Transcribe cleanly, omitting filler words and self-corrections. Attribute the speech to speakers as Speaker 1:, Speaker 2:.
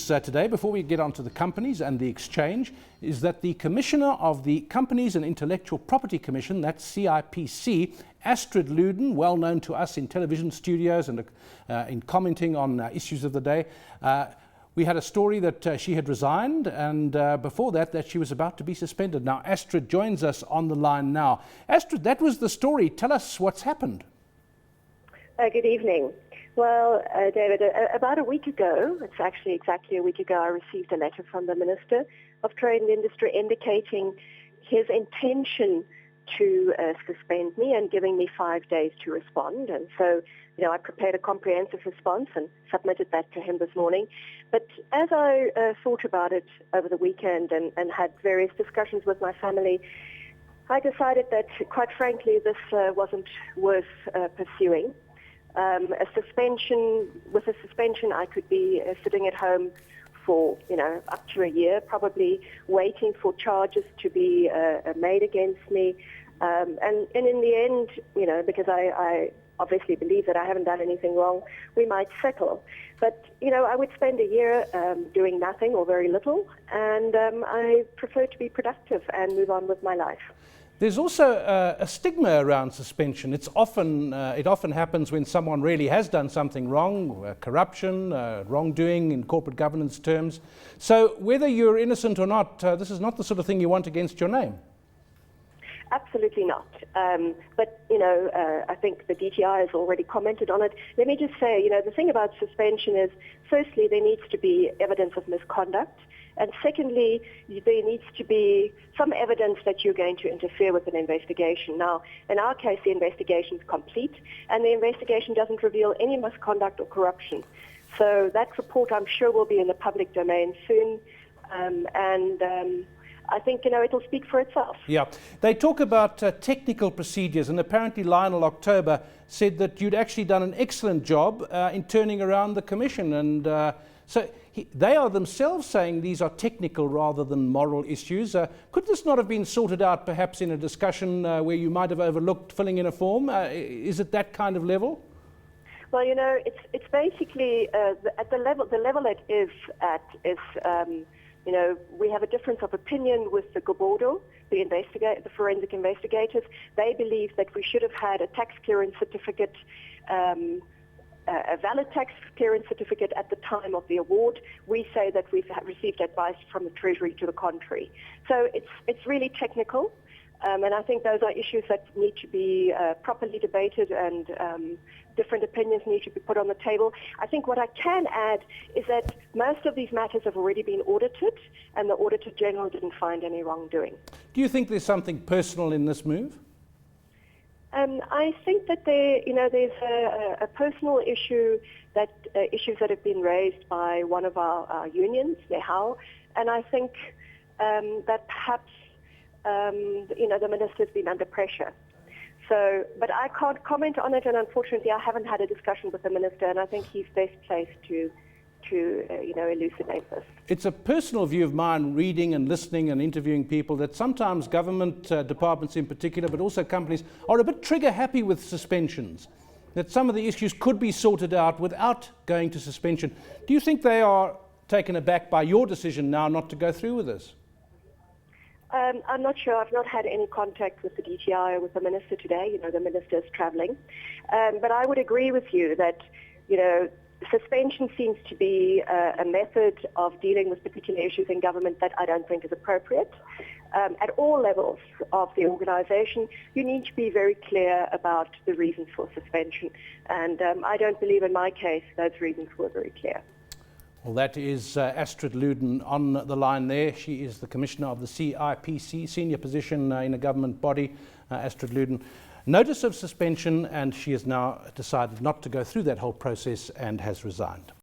Speaker 1: news today, before we get on to the companies and the exchange, is that the Commissioner of the Companies and Intellectual Property Commission, that's CIPC, Astrid Ludin, well known to us in television studios and in commenting on issues of the day, we had a story that she had resigned, and before that she was about to be suspended. Now Astrid joins us on the line now. Astrid, that was the story. Tell us what's happened.
Speaker 2: Good evening. Well, David, about a week ago, it's actually exactly a week ago, I received a letter from the Minister of Trade and Industry indicating his intention to suspend me and giving me 5 days to respond. And so, I prepared a comprehensive response and submitted that to him this morning. But as I thought about it over the weekend and had various discussions with my family, I decided that, quite frankly, this wasn't worth pursuing. With a suspension, I could be sitting at home for, up to a year, probably waiting for charges to be made against me. And in the end, because I obviously believe that I haven't done anything wrong, we might settle. But, I would spend a year doing nothing or very little, and I prefer to be productive and move on with my life.
Speaker 1: There's also a stigma around suspension. It often happens when someone really has done something wrong, corruption, wrongdoing in corporate governance terms. So whether you're innocent or not, this is not the sort of thing you want against your name.
Speaker 2: Absolutely not. But, I think the DTI has already commented on it. Let me just say, the thing about suspension is, firstly, there needs to be evidence of misconduct. And secondly, there needs to be some evidence that you're going to interfere with an investigation. Now, in our case, the investigation is complete, and the investigation doesn't reveal any misconduct or corruption. So that report, I'm sure, will be in the public domain soon, I think, it'll speak for itself. Yeah.
Speaker 1: They talk about technical procedures, and apparently Lionel October said that you'd actually done an excellent job in turning around the commission, and so they are themselves saying these are technical rather than moral issues. Could this not have been sorted out perhaps in a discussion where you might have overlooked filling in a form? Is it that kind of level?
Speaker 2: Well, it's basically at the level it is at is, we have a difference of opinion with the Gobodo, the forensic investigators. They believe that we should have had a tax clearance certificate, a valid tax clearance certificate at the time of the award. We say that we've received advice from the Treasury to the contrary. So it's really technical, and I think those are issues that need to be properly debated, and different opinions need to be put on the table. I think what I can add is that most of these matters have already been audited, and the Auditor General didn't find any wrongdoing.
Speaker 1: Do you think there's something personal in this move?
Speaker 2: I think that there's a personal issue issues that have been raised by one of our unions, NEHAO, and I think that perhaps the minister's been under pressure. So, but I can't comment on it, and unfortunately, I haven't had a discussion with the minister, and I think he's best placed to elucidate this.
Speaker 1: It's a personal view of mine, reading and listening and interviewing people, that sometimes government departments in particular, but also companies, are a bit trigger-happy with suspensions, that some of the issues could be sorted out without going to suspension. Do you think they are taken aback by your decision now not to go through with this?
Speaker 2: I'm not sure. I've not had any contact with the DTI or with the minister today. The minister is traveling. But I would agree with you that, suspension seems to be a method of dealing with particular issues in government that I don't think is appropriate. At all levels of the organisation, you need to be very clear about the reasons for suspension. And I don't believe in my case those reasons were very clear.
Speaker 1: Well, that is Astrid Ludin on the line there. She is the Commissioner of the CIPC, senior position in a government body, Astrid Ludin. Notice of suspension, and she has now decided not to go through that whole process and has resigned.